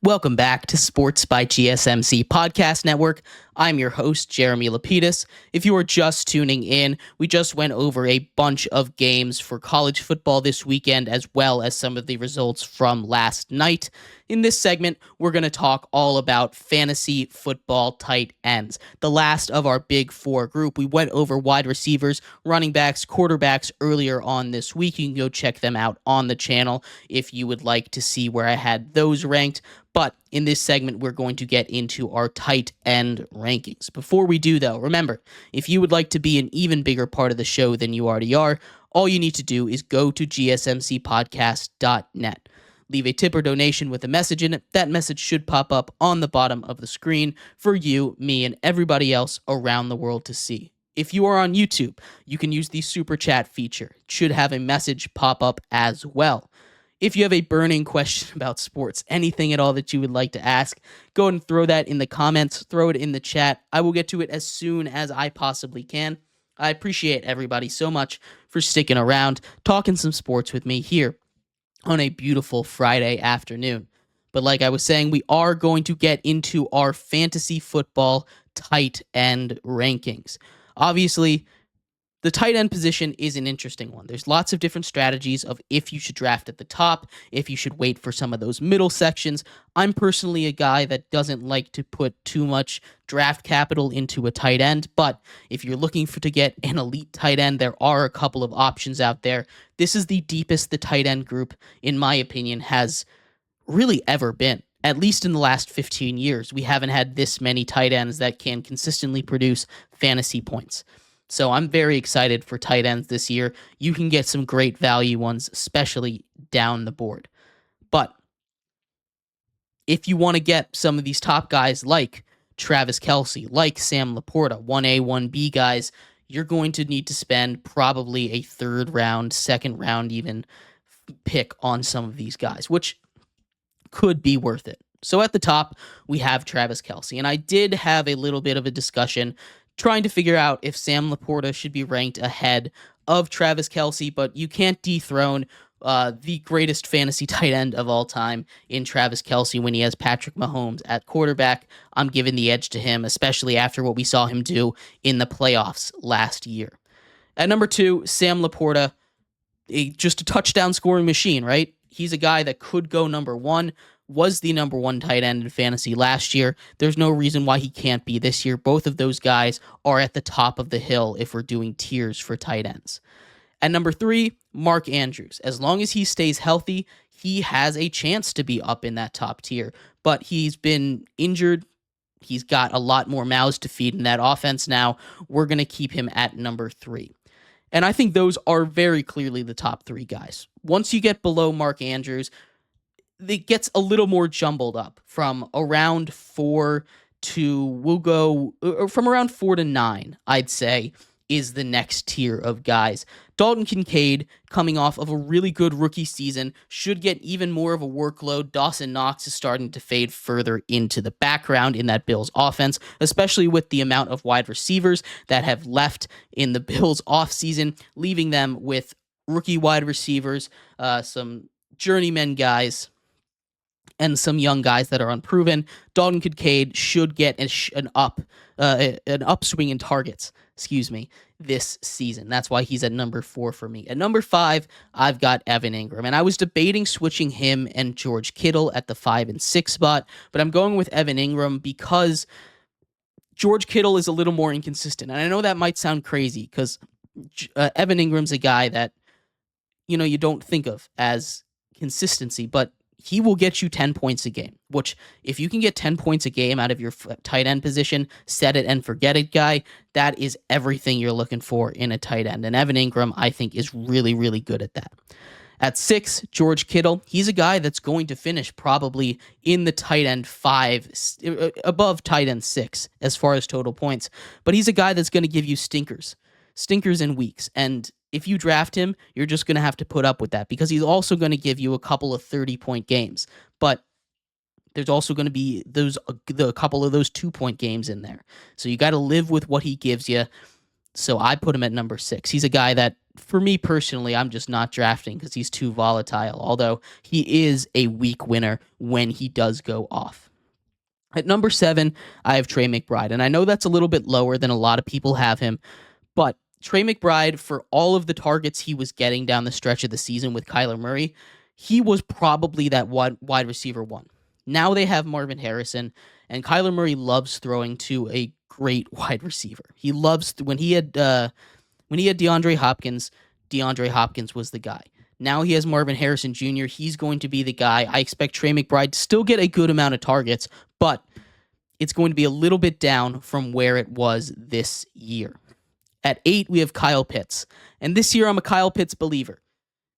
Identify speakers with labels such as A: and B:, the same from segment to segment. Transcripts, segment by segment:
A: Welcome back to Sports by GSMC Podcast Network. I'm your host, Jeremy Lapidus. If you are just tuning in, we just went over a bunch of games for college football this weekend, as well as some of the results from last night. In this segment, we're going to talk all about fantasy football tight ends, the last of our big four group. We went over wide receivers, running backs, quarterbacks earlier on this week. You can go check them out on the channel if you would like to see where I had those ranked. But in this segment, we're going to get into our tight end rankings. Before we do, though, remember, if you would like to be an even bigger part of the show than you already are, all you need to do is go to gsmcpodcast.net. Leave a tip or donation with a message in it. That message should pop up on the bottom of the screen for you, me, and everybody else around the world to see. If you are on YouTube, you can use the super chat feature. It should have a message pop up as well. If you have a burning question about sports, anything at all that you would like to ask, go ahead and throw that in the comments, throw it in the chat. I will get to it as soon as I possibly can. I appreciate everybody so much for sticking around, talking some sports with me here on a beautiful Friday afternoon. But like I was saying, we are going to get into our fantasy football tight end rankings. Obviously, the tight end position is an interesting one. There's lots of different strategies of if you should draft at the top, if you should wait for some of those middle sections. I'm personally a guy that doesn't like to put too much draft capital into a tight end, but if you're looking to get an elite tight end, there are a couple of options out there. This is the deepest the tight end group, in my opinion, has really ever been. At least in the last 15 years, we haven't had this many tight ends that can consistently produce fantasy points. So I'm very excited for tight ends this year. You can get some great value ones, especially down the board. But if you want to get some of these top guys like Travis Kelce, like Sam Laporta, 1A, 1B guys, you're going to need to spend probably a third round, second round even pick on some of these guys, which could be worth it. So at the top, we have Travis Kelce. And I did have a little bit of a discussion trying to figure out if Sam Laporta should be ranked ahead of Travis Kelce, but you can't dethrone the greatest fantasy tight end of all time in Travis Kelce when he has Patrick Mahomes at quarterback. I'm giving the edge to him, especially after what we saw him do in the playoffs last year. At number 2, Sam Laporta, just a touchdown scoring machine, right? He's a guy that could go number 1, was the number 1 tight end in fantasy last year. There's no reason why he can't be this year. Both of those guys are at the top of the hill if we're doing tiers for tight ends. At number 3, Mark Andrews. As long as he stays healthy, he has a chance to be up in that top tier. But he's been injured. He's got a lot more mouths to feed in that offense now. We're going to keep him at number 3. And I think those are very clearly the top 3 guys. Once you get below Mark Andrews, it gets a little more jumbled up from around 4 to, from around 4 to 9, I'd say, is the next tier of guys. Dalton Kincaid, coming off of a really good rookie season, should get even more of a workload. Dawson Knox is starting to fade further into the background in that Bills offense, especially with the amount of wide receivers that have left in the Bills offseason, leaving them with rookie wide receivers, some journeyman guys, and some young guys that are unproven. Dalton Kincaid should get an upswing in targets, this season. That's why he's at number 4 for me. At number 5, I've got Evan Ingram, and I was debating switching him and George Kittle at the 5 and 6 spot, but I'm going with Evan Ingram because George Kittle is a little more inconsistent. And I know that might sound crazy because Evan Ingram's a guy that, you don't think of as consistency, but he will get you 10 points a game, which if you can get 10 points a game out of your tight end position, set it and forget it guy, that is everything you're looking for in a tight end. And Evan Ingram, I think, is really, really good at that. At 6, George Kittle, he's a guy that's going to finish probably in the tight end 5, above tight end 6 as far as total points. But he's a guy that's going to give you stinkers in weeks. And if you draft him, you're just going to have to put up with that because he's also going to give you a couple of 30-point games. But there's also going to be a couple of those 2-point games in there. So you got to live with what he gives you. So I put him at number 6. He's a guy that for me personally, I'm just not drafting because he's too volatile, although he is a weak winner when he does go off. At number 7, I have Trey McBride, and I know that's a little bit lower than a lot of people have him, but Trey McBride, for all of the targets he was getting down the stretch of the season with Kyler Murray, he was probably that wide receiver one. Now they have Marvin Harrison, and Kyler Murray loves throwing to a great wide receiver. He loves when he had DeAndre Hopkins. DeAndre Hopkins was the guy. Now he has Marvin Harrison Jr. He's going to be the guy. I expect Trey McBride to still get a good amount of targets, but it's going to be a little bit down from where it was this year. At 8, we have Kyle Pitts. And this year, I'm a Kyle Pitts believer.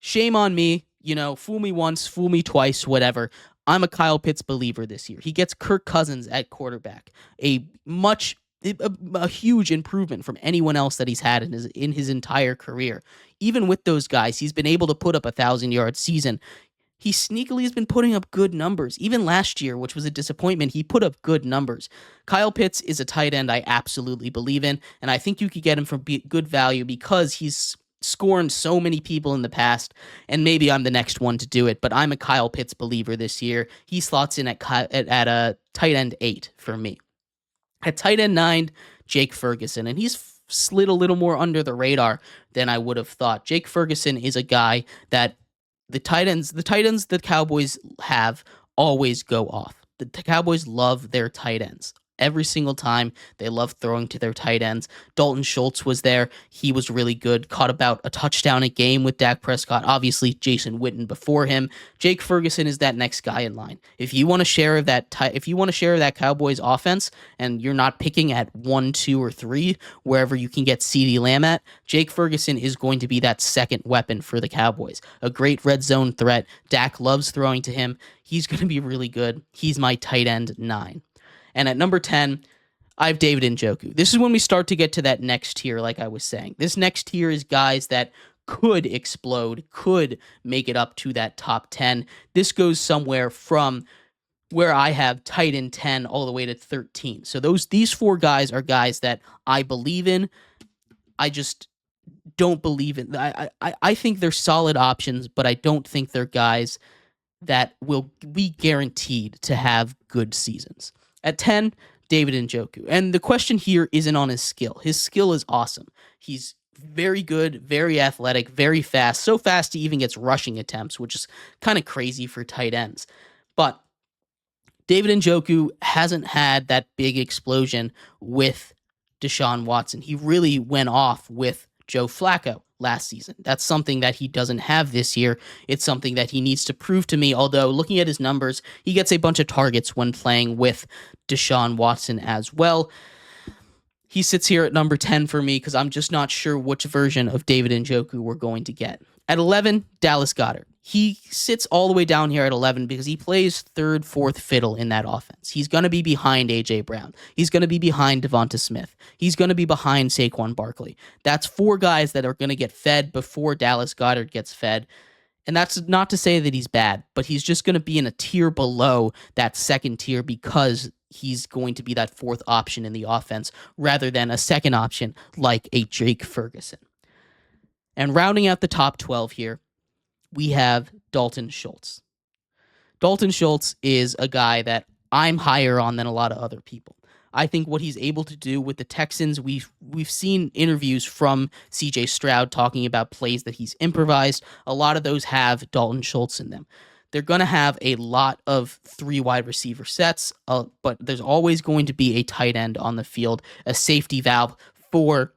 A: Shame on me. Fool me once, fool me twice, whatever. I'm a Kyle Pitts believer this year. He gets Kirk Cousins at quarterback. A huge improvement from anyone else that he's had in his entire career. Even with those guys, he's been able to put up a 1,000-yard season. He sneakily has been putting up good numbers. Even last year, which was a disappointment, he put up good numbers. Kyle Pitts is a tight end I absolutely believe in, and I think you could get him for good value because he's scorned so many people in the past, and maybe I'm the next one to do it, but I'm a Kyle Pitts believer this year. He slots in at a tight end 8 for me. At tight end 9, Jake Ferguson, and he's slid a little more under the radar than I would have thought. Jake Ferguson is a guy that the tight ends the Cowboys have always go off. The Cowboys love their tight ends. Every single time, they love throwing to their tight ends. Dalton Schultz was there. He was really good. Caught about a touchdown a game with Dak Prescott. Obviously, Jason Witten before him. Jake Ferguson is that next guy in line. If you want to share of that, Cowboys offense, and you're not picking at 1, 2, or 3, wherever you can get CeeDee Lamb at, Jake Ferguson is going to be that second weapon for the Cowboys. A great red zone threat. Dak loves throwing to him. He's going to be really good. He's my tight end 9. And at number 10, I have David Njoku. This is when we start to get to that next tier, like I was saying. This next tier is guys that could explode, could make it up to that top 10. This goes somewhere from where I have tight end 10 all the way to 13. So these 4 guys are guys that I believe in. I just don't believe in. I think they're solid options, but I don't think they're guys that will be guaranteed to have good seasons. At 10, David Njoku. And the question here isn't on his skill. His skill is awesome. He's very good, very athletic, very fast. So fast he even gets rushing attempts, which is kind of crazy for tight ends. But David Njoku hasn't had that big explosion with Deshaun Watson. He really went off with Joe Flacco last season. That's something that he doesn't have this year. It's something that he needs to prove to me, although looking at his numbers, he gets a bunch of targets when playing with Deshaun Watson as well. He sits here at number 10 for me because I'm just not sure which version of David Njoku we're going to get. At 11, Dallas Goedert. He sits all the way down here at 11 because he plays third, fourth fiddle in that offense. He's going to be behind A.J. Brown. He's going to be behind Devonta Smith. He's going to be behind Saquon Barkley. That's 4 guys that are going to get fed before Dallas Goedert gets fed. And that's not to say that he's bad, but he's just going to be in a tier below that second tier because he's going to be that 4th option in the offense rather than a second option like a Jake Ferguson. And rounding out the top 12 here, we have Dalton Schultz. Dalton Schultz is a guy that I'm higher on than a lot of other people. I think what he's able to do with the Texans, we've seen interviews from C.J. Stroud talking about plays that he's improvised. A lot of those have Dalton Schultz in them. They're going to have a lot of 3 wide receiver sets, but there's always going to be a tight end on the field, a safety valve for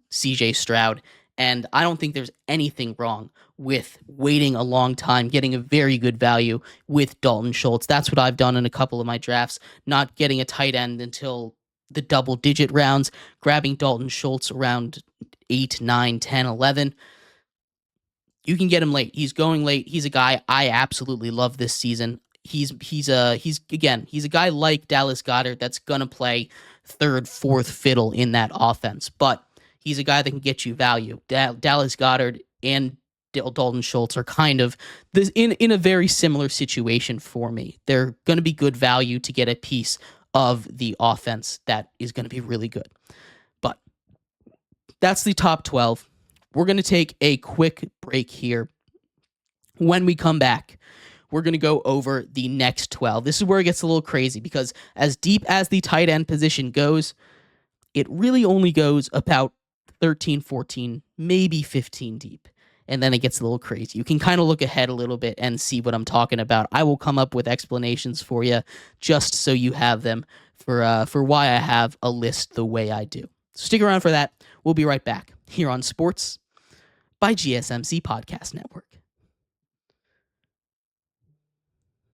A: C.J. Stroud. And I don't think there's anything wrong with waiting a long time, getting a very good value with Dalton Schultz. That's what I've done in a couple of my drafts, not getting a tight end until the double-digit rounds, grabbing Dalton Schultz around 8, 9, 10, 11. You can get him late. He's going late. He's a guy I absolutely love this season. He's a guy like Dallas Goedert that's going to play third, fourth fiddle in that offense. But he's a guy that can get you value. Dallas Goedert and Dalton Schultz are kind of in a very similar situation for me. They're going to be good value to get a piece of the offense that is going to be really good. But That's the top 12. We're going to take a quick break here. When we come back, we're going to go over the next 12. This is where it gets a little crazy because as deep as the tight end position goes, it really only goes about 13, 14, maybe 15 deep. And then it gets a little crazy. You can kind of look ahead a little bit and see what I'm talking about. I will come up with explanations for you just so you have them for why I have a list the way I do. So stick around for that. We'll be right back here on Sports by GSMC Podcast Network.